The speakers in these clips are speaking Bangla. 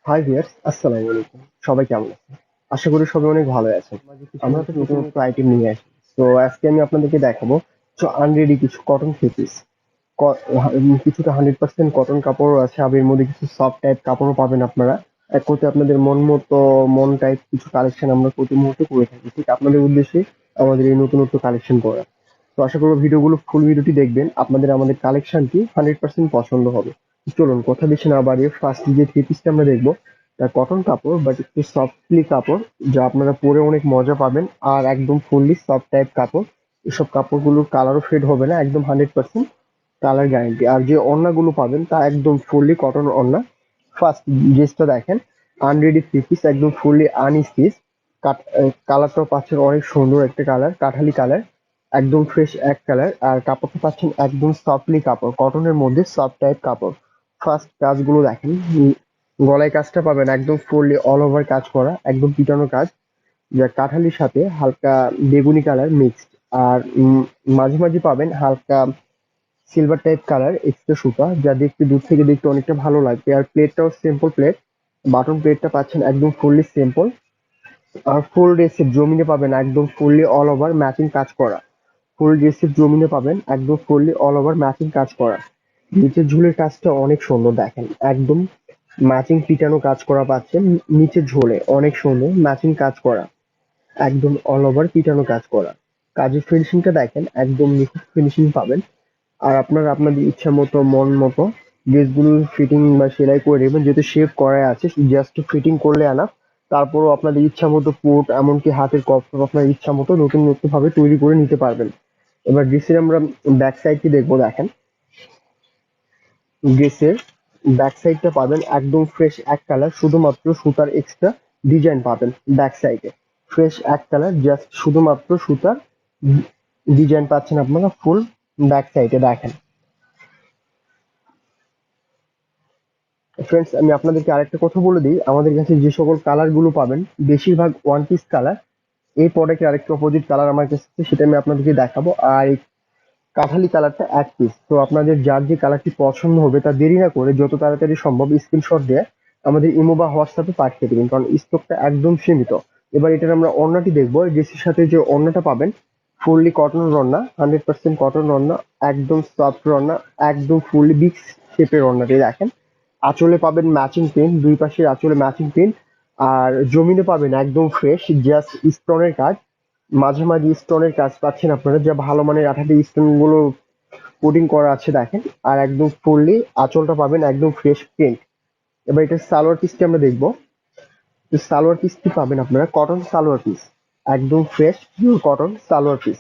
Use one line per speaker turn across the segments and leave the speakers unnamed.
হাই ভিউয়ার্স, আসসালামু আলাইকুম। সবাই কেমন আছেন? আশা করি সবাই অনেক ভালো আছেন। আমরা তো নতুন নতুন আইটেম নিয়ে আসি। তো আজকে আমি আপনাদেরকে দেখাবো আনরেডি কিছু কটন থ্রি পিস। কিছুটা 100% কটন কাপড়ও আছে, আবার এর মধ্যে কিছু সফট টাইপ কাপড়ও পাবেন আপনারা। এক কথায় আপনাদের মন মতো মন টাইপ কিছু কালেকশন আমরা প্রতি মুহূর্তে করে থাকি, ঠিক আপনাদের উদ্দেশ্যে আমাদের এই নতুন নতুন কালেকশন করা। তো আশা করবো ফুল ভিডিওটি দেখবেন, আপনাদের আমাদের কালেকশনটি 100% পছন্দ হবে। চলুন কথা বেশি না বাড়িয়ে ফার্স্ট যে থ্রি পিসটা আমরা দেখবো, তা কটন কাপড় বাট একটু সফটলি কাপড়, যা আপনারা পরে অনেক মজা পাবেন। আর একদম ফুললি সফট টাইপ কাপড়। এসব কাপড়গুলোর কালারও ফেড হবে না, একদম 100% কালার গ্যারান্টি। আর যে ওড়নাগুলো পাবেন তা একদম ফুললি কটন ওড়না। ফার্স্ট ড্রেসটা দেখেন, আনরেডি থ্রি পিস, একদম ফুললি আনস্টিচ। কালারটাও পাচ্ছেন অনেক সুন্দর একটা কালার, কাঠালি কালার, একদম ফ্রেশ এক কালার। আর কাপড়টা পাচ্ছেন একদম সফটলি কাপড়, কটনের মধ্যে সফট টাইপ কাপড়। ফার্স্ট কাজগুলো দেখেন, গলায় কাজটা পাবেন একদম ফুললি অল ওভার কাজ করা, একদম পিটানো কাজ, যা কাঠালির সাথে হালকা বেগুনি কালার মিক্সড। আর মাঝে মাঝে পাবেন হালকা সিলভার টাইপ কালার এক্সট্রা সুতা, যা দেখতে দূর থেকে দেখতে অনেকটা ভালো লাগবে। আর প্লেটটাও সিম্পল প্লেট, বাটন প্লেটটা পাচ্ছেন একদম ফুললি সিম্পল। আর ফুল ড্রেসের জমিনে পাবেন একদম ফুললি অল ওভার ম্যাচিং কাজ করা। ফুল ড্রেসের জমিনে পাবেন একদম ফুললি অল ওভার ম্যাচিং কাজ করা। নিচের ঝুলের কাজটা অনেক সুন্দর দেখেন, একদম ম্যাচিং পিটানো কাজ করা পাচ্ছেন। নিচের ঝোলে অনেক সুন্দর ম্যাচিং কাজ করা, একদম অল ওভার পিটানো কাজ করা। কাজের ফিনিশিংটা দেখেন, একদম নিখুঁত ফিনিশিং পাবেন। আর আপনারা আপনাদের ইচ্ছা মতো মন মতো ড্রেসগুলো ফিটিং বা সেলাই করে নেবেন, যেহেতু শেপ করাই আছে, জাস্ট ফিটিং করলে আনা। তারপরও আপনাদের ইচ্ছা মতো পুট, এমনকি হাতের কফটা আপনার ইচ্ছা মতো নতুন নতুন ভাবে তৈরি করে নিতে পারবেন। এবার ড্রেসের আমরা ব্যাক সাইডটি দেখবো দেখেন। ড্রেসের ব্যাক সাইডটা পাবেন একদম ফ্রেশ এক কালার, শুধুমাত্র সুতার এক্সট্রা ডিজাইন পাবেন ব্যাক সাইডে। ফ্রেশ এক কালার, জাস্ট শুধুমাত্র সুতার ডিজাইন পাচ্ছেন আপনারা ফুল ব্যাক সাইডে দেখেন। ফ্রেন্ডস, আমি আপনাদেরকে আরেকটা কথা বলে দিই, আমাদের কাছে যে সকল কালার গুলো পাবেন বেশিরভাগ ওয়ান পিস কালার। এই প্রোডাক্টের আরেকটা অপোজিট কালার আমার কাছে আছে, সেটা আমি আপনাদেরকে দেখাবো। আর এই কাঠালি কালারটা এক পিস। তো আপনাদের যার যে কালারটি পছন্দ হবে তা দেরি না করে যত তাড়াতাড়ি সম্ভব স্ক্রিনশট দিয়ে আমাদের ইমো বা হোয়াটসঅ্যাপে পাঠিয়ে দেবেন, কারণ স্টকটা একদম সীমিত। এবার এটার আমরা ওড়নাটি দেখবো। ড্রেসের সাথে যে ওড়নাটা পাবেন ফুললি কটন ওড়না, 100% কটন ওড়না, একদম সফট ওড়না, একদম ফুললি বিগ শেপের ওড়নাটি দেখেন। আঁচলে পাবেন ম্যাচিং প্রিন্ট, দুই পাশে আঁচলে ম্যাচিং প্রিন্ট। আর জমিনে পাবেন একদম ফ্রেশ জাস্ট স্টোনের কাজ, মাঝে মাঝে স্টোনের কাজ পাচ্ছেন আপনারা, যা ভালো মানের আঠাতে স্টোন গুলো কোডিং করা আছে দেখেন। আর একদম ফুললি আঁচলটা পাবেন একদম ফ্রেশ প্রিন্ট। এবার এটা সালোয়ার পিসটি আমরা দেখবো। তো সালোয়ার পিসটি পাবেন আপনারা কটন সালোয়ার পিস, একদম fresh pure cotton salwar piece,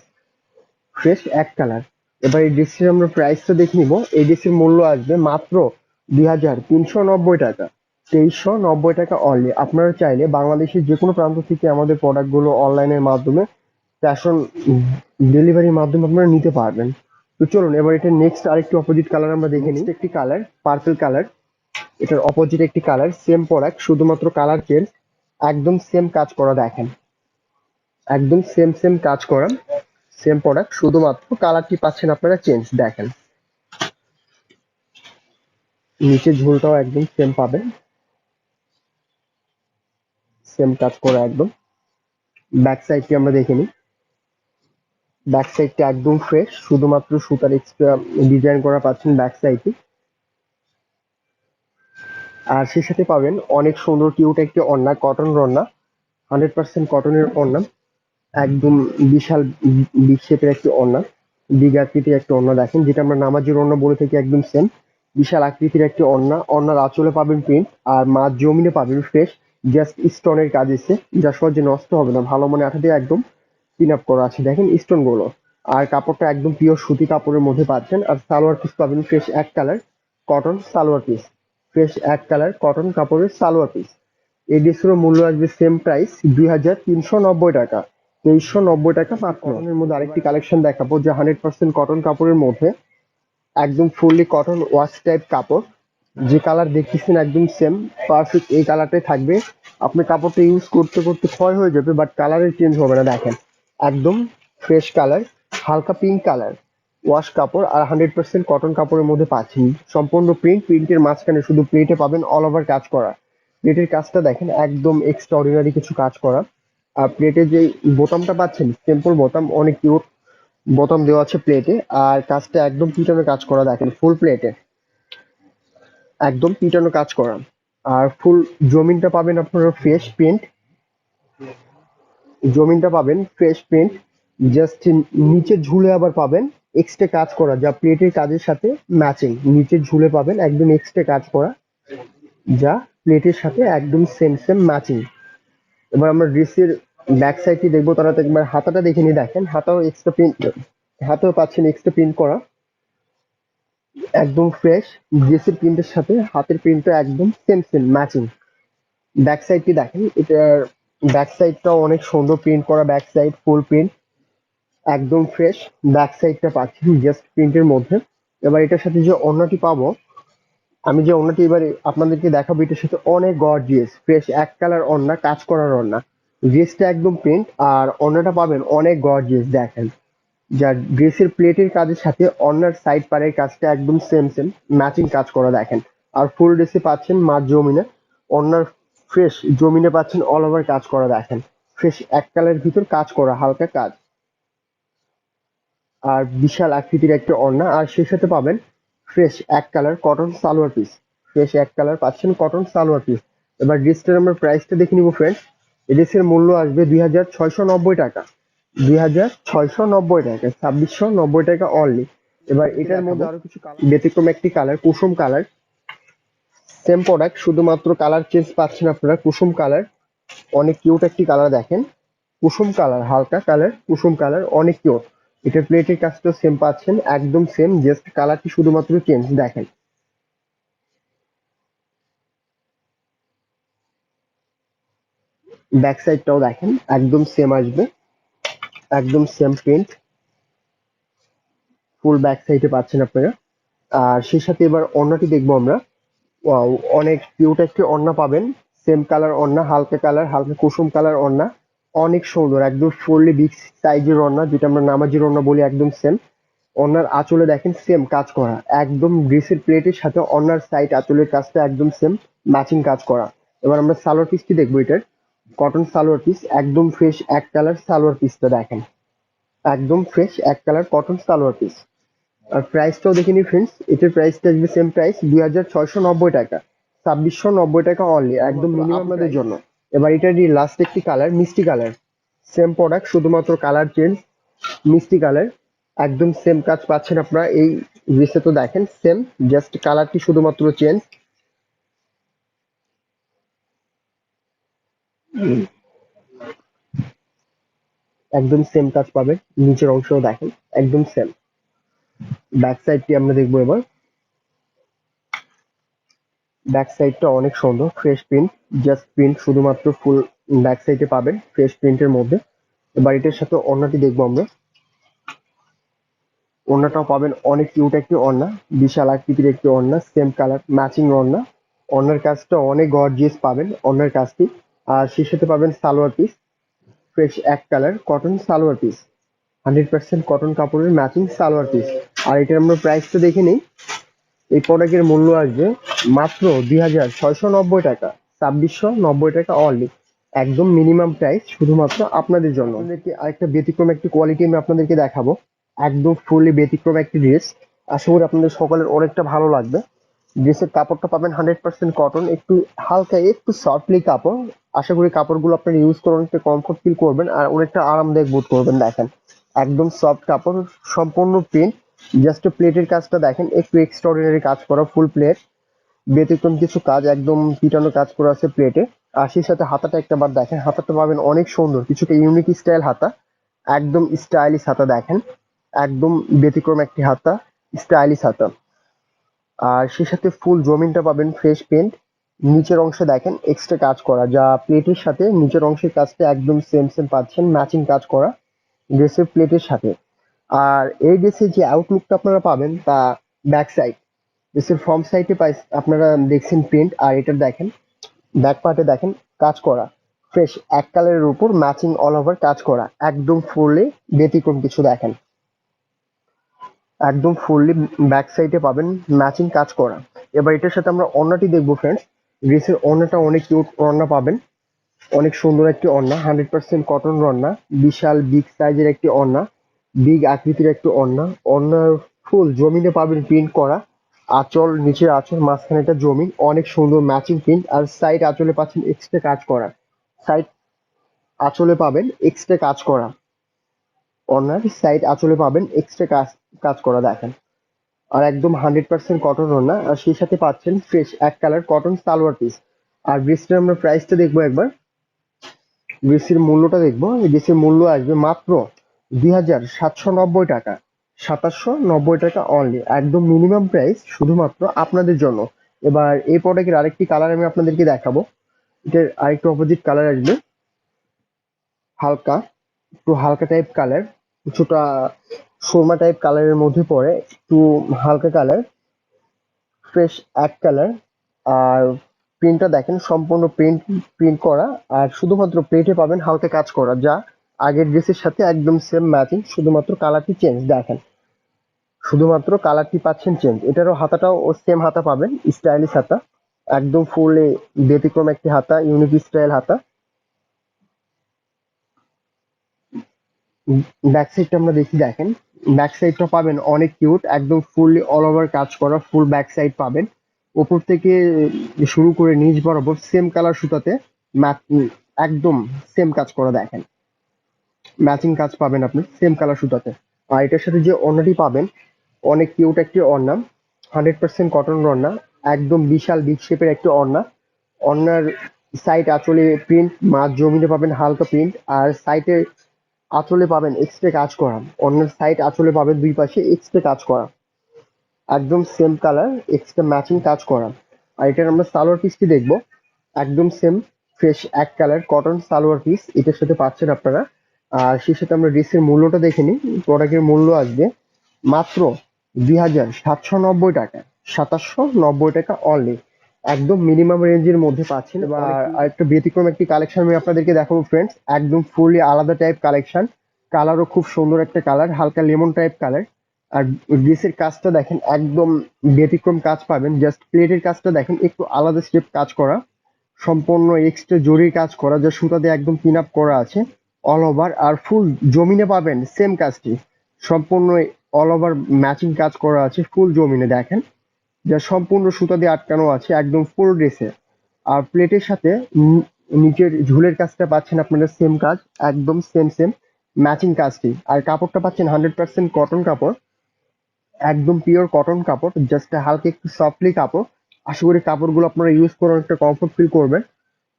fresh এক কালার। এবার এই ড্রেসটির আমরা প্রাইসটা দেখে নিব। এই ড্রেসের মূল্য আসবে মাত্র 2390 টাকা, 2390 টাকা অনলি। আপনারা চাইলে বাংলাদেশের যে কোনো প্রান্ত থেকে আমাদের প্রোডাক্টগুলো অনলাইনের মাধ্যমে ক্যাশ অন ডেলিভারির মাধ্যমে আপনারা নিতে পারবেন। তো চলুন এবার এটা নেক্সট আরেকটি অপোজিট কালার আমরা দেখে নিই। একটি কালার পার্পল কালার, এটার অপোজিট একটি কালার, সেম প্রোডাক্ট, শুধুমাত্র কালার চেঞ্জ। একদম সেম কাজ করা দেখেন, একদম সেম সেম কাজ করা, সেম প্রোডাক্ট, শুধুমাত্র কালারটি পাচ্ছেন আপনারা চেঞ্জ দেখেন। নিচে ঝুলটাও একদম সেম পাবেন, সেম কাজ করা একদম। ব্যাক সাইডটি আমরা দেখে নিই। ব্যাক সাইডটি একদম ফ্রেশ, শুধুমাত্র সুতার এক্সট্রা ডিজাইন করা পাচ্ছেন ব্যাক সাইডটি। আর সেই সাথে পাবেন অনেক সুন্দর কিউট একটি ওড়না, কটন ওড়না, 100% কটনের ওড়না, একদম বিশাল বিগ শেপের একটি ওড়না, বিগ আকৃতির একটি ওড়না দেখেন, যেটা আমরা নামাজের ওড়না বলে থাকি, একদম সেম বিশাল আকৃতির একটি ওড়না। ওড়নার আঁচলে পাবেন প্রিন্ট, আর মাঝ জমিনে পাবেন ফ্রেশ জাস্ট স্টোনের কাজ এসে, যা সহজে নষ্ট হবে না, ভালো মানে আঠা দিয়ে একদম পিন আপ করা আছে দেখেন স্টোন গুলো। আর কাপড়টা একদম পিওর সুতি কাপড়ের মধ্যে পাচ্ছেন। আর সালোয়ার পিস পাবেন ফ্রেশ এক colour cotton salwar piece, fresh এক কালার কটন কাপড়ের সালোয়ার পিস। এই ড্রেসেরও মূল্য আসবে সেম প্রাইস, 2390 টাকা, 2390 টাকা মাত্র। কটনের মধ্যে আরেকটি কালেকশন দেখাবো, যে 100% কটন কাপড়ের মধ্যে একদম ফুললি কটন ওয়াশ টাইপ কাপড়। যে কালার দেখতেছেন একদম সেম পারফেক্ট এই কালারটাই থাকবে। আপনি কাপড়টা ইউজ করতে করতে ক্ষয় হয়ে যাবে, বাট কালারের চেঞ্জ হবে না দেখেন, একদম ফ্রেশ কালার, হালকা পিঙ্ক কালার ওয়াশ কাপড়। আর 100% কটন কাপড়ের মধ্যে পাচ্ছেন সম্পূর্ণ প্রিন্ট, প্রিন্টের মাঝখানে শুধু প্রিন্টে পাবেন অল ওভার কাজ করা, প্লেটের কাজটা দেখেন একদম এক্সট্রাঅর্ডিনারি কিছু কাজ করা। আর প্লেটের যে বোতামটা পাচ্ছেন সিম্পল বোতাম, অনেক কিউট বোতাম দেওয়া আছে প্লেটে। আর কাজটা একদম পিটানো কাজ করা দেখেন ফুল প্লেটে, একদম পিটানো কাজ করা। আর ফুল জমিনটা পাবেন আপনারা ফ্রেশ পেন্ট, জমিনটা পাবেন ফ্রেশ পেন্ট। জাস্ট নিচে ঝুলে আবার পাবেন এক্সট্রা কাজ করা, যা প্লেটের কাজের সাথে ম্যাচিং। নিচের ঝুলে পাবেন একদম এক্সট্রা কাজ করা, যা প্লেটের সাথে একদম সেম সেম ম্যাচিং। এবার আমরা ড্রেসের ব্যাক সাইডটি দেখবো, তারা তো একবার হাতাটা দেখে নিয়ে দেখেন, হাতাও এক্সট্রা প্রিন্ট, হাতেও পাচ্ছেন এক্সট্রা প্রিন্ট করা, একদম ফ্রেশ। ড্রেসের প্রিন্টের সাথে হাতের প্রিন্টটা একদম সেম সেম ম্যাচিং। ব্যাক সাইডটি দেখেন, এটার ব্যাক সাইডটাও অনেক সুন্দর প্রিন্ট করা, ব্যাক সাইড ফুল প্রিন্ট একদম ফ্রেশ। ব্যাক সাইডটা পাচ্ছেন জাস্ট প্রিন্টের মধ্যে। এবার এটার সাথে যে ওড়নাটি পাবো, আমি যে ওড়নাটি এবারে আপনাদেরকে দেখাবো, এটার সাথে অনেক গর্জিয়াস ফ্রেশ এক কালার ওড়না, কাজ করার ওড়না। ড্রেসটা একদম প্রিন্ট আর ওড়নাটা পাবেন অনেক গর্জিয়াস দেখেন, যা ড্রেসের প্লেটের কাজের সাথে ওড়নার সাইড পাড়ের কাজটা একদম সেম সেম ম্যাচিং কাজ করা দেখেন। আর ফুল ড্রেসে পাচ্ছেন মাঝ জমিনে ওড়নার ফ্রেশ, জমিনে পাচ্ছেন অল ওভার কাজ করা দেখেন, ফ্রেশ এক কালারের ভিতর কাজ করা হালকা কাজ। আর বিশাল আকৃতির একটা ওড়না, আর সেই সাথে পাবেন ফ্রেশ এক colour cotton salwar piece, fresh এক কালার পাচ্ছেন কটন সালোয়ার পিস। এবার ড্রেসটার আমরা প্রাইসটা দেখে নিব ফ্রেন্ডস। এই ড্রেসের মূল্য আসবে 2690 টাকা, 2690 টাকা, 2690 টাকা অনলি। এবার এটার মধ্যে আরো কিছু ব্যতিক্রম একটি কালার, কুসুম কালার, সেম প্রোডাক্ট শুধুমাত্র কালার চেঞ্জ পাচ্ছেন আপনারা। কুসুম কালার অনেক কিউট একটি কালার দেখেন, কুসুম কালার হালকা কালার, কুসুম কালার অনেক কিউট। এটা প্লেটের কাজটা সেম পাচ্ছেন, একদম সেম, জাস্ট কালারটি শুধুমাত্র চেঞ্জ দেখেন। ব্যাক সাইডটাও দেখেন একদম সেম আসবে, একদম সেম প্রিন্ট ফুল ব্যাক সাইডে পাচ্ছেন আপনারা। আর সেই সাথে এবার ওড়নাটি দেখবো আমরা। ওয়াও, অনেক কিউট একটি ওড়না পাবেন, সেম কালার ওড়না, হালকা কালার, হালকা কুসুম কালার ওড়না, অনেক সুন্দর একদম ফুললি বিগ সাইজের ওড়না, যেটা আমরা নামাজির ওড়না বলি, একদম সেম। ওড়নার আঁচলে দেখেন সেম কাজ করা, একদম ড্রেসের প্লেটের সাথে ওড়নার সাইড আঁচলের কাজটা একদম সেম ম্যাচিং কাজ করা। এবার আমরা সালোয়ার পিসটি দেখবো, এটার কটন সালোয়ার পিস, একদম ফ্রেশ এক কালার সালোয়ার পিসটা দেখেন, একদম ফ্রেশ এক কালার কটন সালোয়ার পিস। আর প্রাইসটাও দেখে নিই ফ্রেন্ডস, এটার প্রাইসটা আসবে সেম প্রাইস 2690 টাকা, 2690 টাকা অনলি, একদম মিনিমাম আপনাদের জন্য। এবার এটারই লাস্ট একটি কালার মিষ্টি কালার, সেম প্রোডাক্ট শুধুমাত্র কালার চেঞ্জ, মিষ্টি কালার একদম সেম কাজ পাচ্ছেন আপনারা এই ড্রেসে। তো দেখেন সেম, জাস্ট কালারটি শুধুমাত্র চেঞ্জ। একদম সেম কাজ পাবেন, নিচের অংশও দেখেন একদম সেম। ব্যাক সাইডটি আমরা দেখবো এবার। ব্যাক সাইডটা অনেক সুন্দর, ফ্রেশ প্রিন্ট, জাস্ট প্রিন্ট শুধুমাত্র ফুল ব্যাক সাইডে পাবেন ফ্রেশ প্রিন্টের মধ্যে। এবার এটার সাথে ওড়নাটি দেখবো আমরা। ওড়নাটাও পাবেন অনেক কিউট একটি ওড়না, বিশাল আকৃতির একটি ওড়না, সেম কালার ম্যাচিং ওড়না। ওড়নার কাজটা অনেক গর্জিয়াস পাবেন ওড়নার কাজটি। আর সেই সাথে পাবেন সালোয়ার পিস, ফ্রেশ এক colour cotton salwar piece, 100% cotton কাপড়ের ম্যাচিং সালোয়ার পিস। আর এটার আমরা প্রাইসটা দেখে নিই। এই প্রোডাক্টের মূল্য আসবে মাত্র 2690 টাকা, 2690 টাকা অনলি, একদম মিনিমাম প্রাইস শুধুমাত্র আপনাদের জন্য। আপনাদেরকে আরেকটা ব্যতিক্রম একটি কোয়ালিটি আমি আপনাদেরকে দেখাবো, একদম ফুললি ব্যতিক্রম একটি ড্রেস। আশা করি আপনাদের সকলের অনেকটা ভালো লাগবে। ড্রেসের কাপড়টা পাবেন 100% কটন, একটু হালকা একটু সফটলি কাপড়। আশা করি কাপড়গুলো আপনারা ইউজ করে অনেকটা কমফোর্ট ফিল করবেন আর অনেকটা আরামদায়ক বোধ করবেন। দেখেন একদম সফট কাপড়, সম্পূর্ণ প্রিন্ট, জাস্ট প্লেটের কাজটা দেখেন একটু এক্সট্রাঅর্ডিনারি কাজ করা, ফুল প্লেট, ব্যতিক্রম কিছু কাজ, একদম পিটানো কাজ করা আছে প্লেটে। আর সেই সাথে হাতাটা একটা বার দেখেন, হাতাটা পাবেন অনেক সুন্দর, কিছুটা ইউনিক স্টাইল হাতা, একদম স্টাইলিশ হাতা দেখেন, একদম ব্যতিক্রম একটি হাতা, স্টাইলিশ হাতা। আর সেই সাথে ফুল জমিনটা পাবেন ফ্রেশ পেন্ট, নিচের অংশে দেখেন এক্সট্রা কাজ করা, যা প্লেটের সাথে নিচের অংশের কাজটা একদম সেম সেম পাচ্ছেন ম্যাচিং কাজ করা ড্রেসের প্লেটের সাথে। আর এই ড্রেসের যে আউটলুকটা আপনারা পাবেন তা ব্যাক সাইড, ড্রেসের ফ্রন্ট সাইডে আপনারা দেখছেন প্রিন্ট, আর এটা দেখেন ব্যাক পার্টে দেখেন কাজ করা, ফ্রেশ এক কালারের উপর ম্যাচিং অল ওভার কাজ করা, একদম ফুললি ব্যতিক্রম কিছু দেখেন, একদম ফুললি ব্যাক সাইডে পাবেন ম্যাচিং কাজ করা। এবার এটার সাথে আমরা ওড়নাটি দেখবো ফ্রেন্ডস। ড্রেসের ওড়নাটা অনেক কিউট ওড়না পাবেন, অনেক সুন্দর একটি ওড়না, 100% কটন ওড়না, বিশাল বিগ সাইজের একটি ওড়না, বিগ আকৃতির একটি ওড়না। ওড়নার ফুল জমিনে পাবেন প্রিন্ট করা, আঁচল, নিচের আঁচল, মাঝখানে একটা জমিন, অনেক সুন্দর ম্যাচিং প্রিন্ট। আর সাইড আঁচলে পাচ্ছেন এক্সট্রা কাজ করা, সাইড আঁচলে পাবেন এক্সট্রা কাজ করা, ওড়নার সাইড আঁচলে পাবেন এক্সট্রা কাজ কাজ করা দেখেন। আর একদম 100% কটন ওড়না, আর সেই সাথে পাচ্ছেন ফ্রেশ এক কালার কটন সালোয়ার পিস। আর ড্রেসটার আমরা প্রাইসটা দেখবো একবার, ড্রেসের মূল্যটা দেখবো। এই ড্রেসের মূল্য আসবে মাত্র 2790 টাকা, 2790 টাকা অনলি, একদম মিনিমাম প্রাইস শুধুমাত্র আপনাদের জন্য। এবার এই প্রোডাক্টের আরেকটি কালার আমি আপনাদেরকে দেখাবো, এটার আরেকটু অপোজিট কালার আসবে, হালকা একটু হালকা টাইপ কালার, কিছুটা সুরমা টাইপ কালারের মধ্যে পড়ে, একটু হালকা কালার, ফ্রেশ এক কালার। আর প্রিন্টটা দেখেন সম্পূর্ণ প্রিন্ট প্রিন্ট করা, আর শুধুমাত্র প্লেটে পাবেন হালকা কাজ করা, যা আগের ড্রেসের সাথে একদম সেম ম্যাচিং, শুধুমাত্র কালারটি চেঞ্জ দেখেন, শুধুমাত্র কালারটি পাচ্ছেন চেঞ্জ। এটারও হাতাটাও সেম হাতা পাবেন, স্টাইলিশ হাতা, একদম ফুল ব্যতিক্রম একটি হাতা, ইউনিক স্টাইল হাতা। ব্যাক সাইডটা আমরা দেখি দেখেন, ব্যাক সাইডটা পাবেন অনেক কিউট, একদম ফুললি অল ওভার কাজ করা, ফুল ব্যাক সাইড পাবেন। উপর থেকে শুরু করে নিচ বরাবর সেম কালার সুতাতে একদম সেম কাজ করা দেখেন, ম্যাচিং কাজ পাবেন আপনি সেম কালার সুতাতে। আর এটার সাথে যে ওড়নাটি পাবেন, অনেক কিউট একটি ওড়না, 100% কটন ওড়না, একদম বিশাল বিগ শেপের একটি ওড়না। ওড়নার সাইড আঁচলে প্রিন্ট, মাঝ জমিনে পাবেন হালকা প্রিন্ট, আর সাইডে আঁচলে পাবেন এক্সট্রা কাজ করা, অন্যের সাইড আঁচলে পাবেন দুই পাশে এক্সট্রা কাজ করা, একদম সেম কালার এক্সট্রা ম্যাচিং কাজ করা। আর এটার আমরা সালোয়ার পিসটি দেখবো, একদম সেম ফ্রেশ এক কালার কটন সালোয়ার পিস এটার সাথে পাচ্ছেন আপনারা। আর সেই সাথে আমরা ড্রেসের মূল্যটা দেখে নিই, প্রোডাক্টের মূল্য আসবে মাত্র 2790 টাকা, 2790 টাকা অনলি, একদম মিনিমাম রেঞ্জের মধ্যে পাচ্ছেন। এবার আরেকটা ব্যতিক্রম একটি কালেকশন আমি আপনাদেরকে দেখাবো ফ্রেন্ডস, একদম ফুললি আলাদা টাইপ কালেকশন, কালারও খুব সুন্দর একটা কালার, হালকা লেমন টাইপ কালার। আর ড্রেসের কাজটা দেখেন একদম ব্যতিক্রম কাজ পাবেন, জাস্ট প্লেটের কাজটা দেখেন একটু আলাদা স্টেপ কাজ করা, সম্পূর্ণ এক্সট্রা জরির কাজ করা, যা সুতা দিয়ে একদম পিন আপ করা আছে অল ওভার। আর ফুল জমিনে পাবেন সেম কাজটি, সম্পূর্ণ অল ওভার ম্যাচিং কাজ করা আছে ফুল জমিনে দেখেন, যা সম্পূর্ণ সুতা দিয়ে আটকানো আছে একদম ফুল ড্রেসে। আর প্লেটের সাথে নিচের ঝুলের কাজটা পাচ্ছেন আপনারা সেম কাজ, একদম সেম সেম ম্যাচিং কাজটি। আর কাপড়টা পাচ্ছেন 100% কটন কাপড়, একদম পিওর কটন কাপড়, জাস্ট হালকা একটু সফটলি কাপড়। আশা করি কাপড়গুলো আপনারা ইউজ করে অনেকটা কমফোর্ট ফিল করবেন।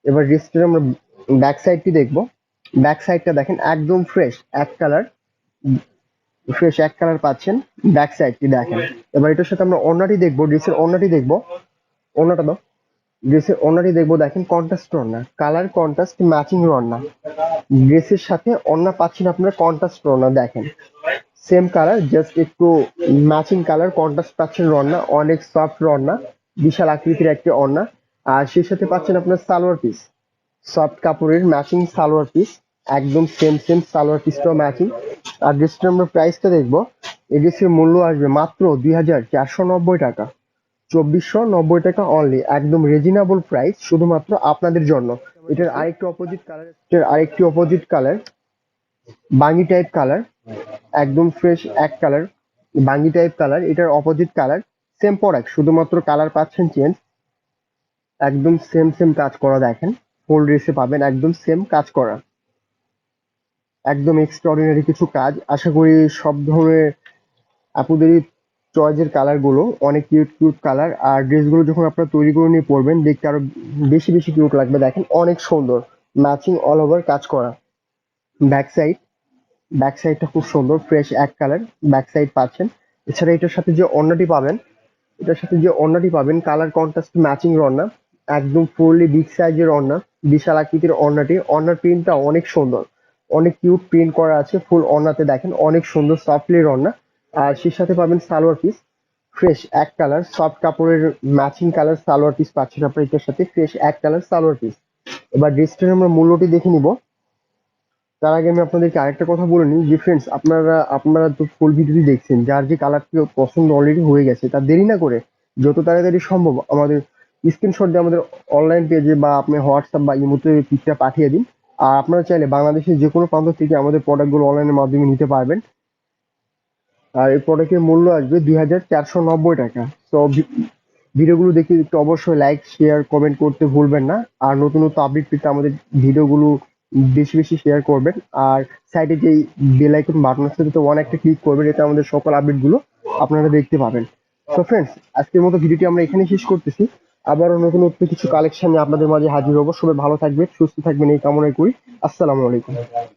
এবার ড্রেসটির আমরা ব্যাক সাইডটি দেখবো, ব্যাক সাইডটা দেখেন একদম ফ্রেশ এক কালার, ফ্রেশ এক কালার পাচ্ছেন ব্যাক সাইডটি দেখেন। এবার এটার সাথে আমরা ওড়নাটি দেখবো, ড্রেসের ওড়নাটি দেখবো, ওড়নাটা দাও, ড্রেসের ওড়নাটি দেখবো দেখেন কন্ট্রাস্ট ওড়না, কালার কন্ট্রাস্ট ম্যাচিং ওড়না, ড্রেসের সাথে ওড়না পাচ্ছেন আপনারা কন্ট্রাস্ট ওড়না দেখেন, সেম কালার জাস্ট একটু ম্যাচিং কালার কন্ট্রাস্ট পাচ্ছেন ওড়না, অনেক সফট ওড়না, বিশাল আকৃতির একটি ওড়না। আর সেই সাথে পাচ্ছেন আপনার সালোয়ার পিস, সফট কাপড়ের ম্যাচিং সালোয়ার পিস, একদম সেম সেম সালোয়ার পিসটাও ম্যাচিং। আর ড্রেসটার আমরা প্রাইসটা দেখবো, এই ড্রেসের মূল্য আসবে মাত্র 2490 টাকা, 2490 টাকা অনলি, একদম রিজনেবল প্রাইস শুধুমাত্র আপনাদের জন্য। এটার আরেকটি অপোজিট কালার, এটার আরেকটি অপোজিট কালার বাঙ্গি টাইপ কালার, একদম ফ্রেশ এক কালার বাঙ্গি টাইপ কালার, এটার অপোজিট কালার, সেম প্রোডাক্ট শুধুমাত্র কালার পাচ্ছেন চেঞ্জ, একদম সেম সেম কাজ করা দেখেন, ফুল ড্রেসে পাবেন একদম সেম কাজ করা, একদম এক্সট্রাঅর্ডিনারি কিছু কাজ। আশা করি সব ধরনের আপুদেরই চয়েসের কালার গুলো অনেক কিউট কিউট কালার। আর ড্রেসগুলো যখন আপনারা তৈরি করে নিয়ে পরবেন দেখতে আরো বেশি বেশি কিউট লাগবে দেখেন, অনেক সুন্দর ম্যাচিং অল ওভার কাজ করা। ব্যাক সাইড, ব্যাক সাইডটা খুব সুন্দর ফ্রেশ এক কালার ব্যাক সাইড পাচ্ছেন। এছাড়া এটার সাথে যে ওড়নাটি পাবেন, এটার সাথে যে ওড়নাটি পাবেন কালার কন্ট্রাস্ট ম্যাচিং ওড়না, একদম ফুললি বিগ সাইজের ওড়না, বিশাল আকৃতির ওড়নাটি, ওড়নার প্রিন্টটা অনেক সুন্দর, অনেক কিউট প্রিন্ট করা আছে ফুল ওড়নাতে দেখেন, অনেক সুন্দর সফটলি ওড়না। আর সেই সাথে পাবেন সালোয়ার পিস, ফ্রেশ এক কালার সফট কাপড়ের ম্যাচিং কালার সালোয়ার পিস পাচ্ছেন আপনার এটার সাথে, ফ্রেশ এক কালার সালোয়ার পিস। এবার ড্রেসটার আমরা মূল্যটি দেখে নিব, তার আগে আমি আপনাদেরকে আরেকটা কথা বলে নিই যে ফ্রেন্ডস, আপনারা আপনারা তো ফুল ভিডিওটি দেখছেন, যার যে কালারটি পছন্দ অলরেডি হয়ে গেছে তার দেরি না করে যত তাড়াতাড়ি সম্ভব আমাদের স্ক্রিনশট দিয়ে আমাদের অনলাইন পেজে বা আপনি হোয়াটসঅ্যাপ বা ইমোতে পিকটা পাঠিয়ে দিন। আর আপনারা চাইলে বাংলাদেশের যে কোনো প্রান্ত থেকে আমাদের প্রোডাক্টগুলো অনলাইনের মাধ্যমে নিতে পারবেন। আর এই প্রোডাক্টের মূল্য আসবে 2490 টাকা। তো ভিডিওগুলো দেখে একটু অবশ্যই লাইক শেয়ার কমেন্ট করতে ভুলবেন না। আর নতুন নতুন আপডেট পেতে আমাদের ভিডিওগুলো বেশি বেশি শেয়ার করবেন। আর সাইডে যেই বেল আইকন বাটন আছে সেটাতে অন একটা ক্লিক করবেন, এতে আমাদের সকল আপডেটগুলো আপনারা দেখতে পাবেন। তো ফ্রেন্ডস, আজকের মতো ভিডিওটি আমরা এখানে শেষ করতেছি। আবারও নতুন নতুন কিছু কালেকশন নিয়ে আপনাদের মাঝে হাজির হবো। সবাই ভালো থাকবেন, সুস্থ থাকবেন এই কামনাই করি। আসসালামু আলাইকুম।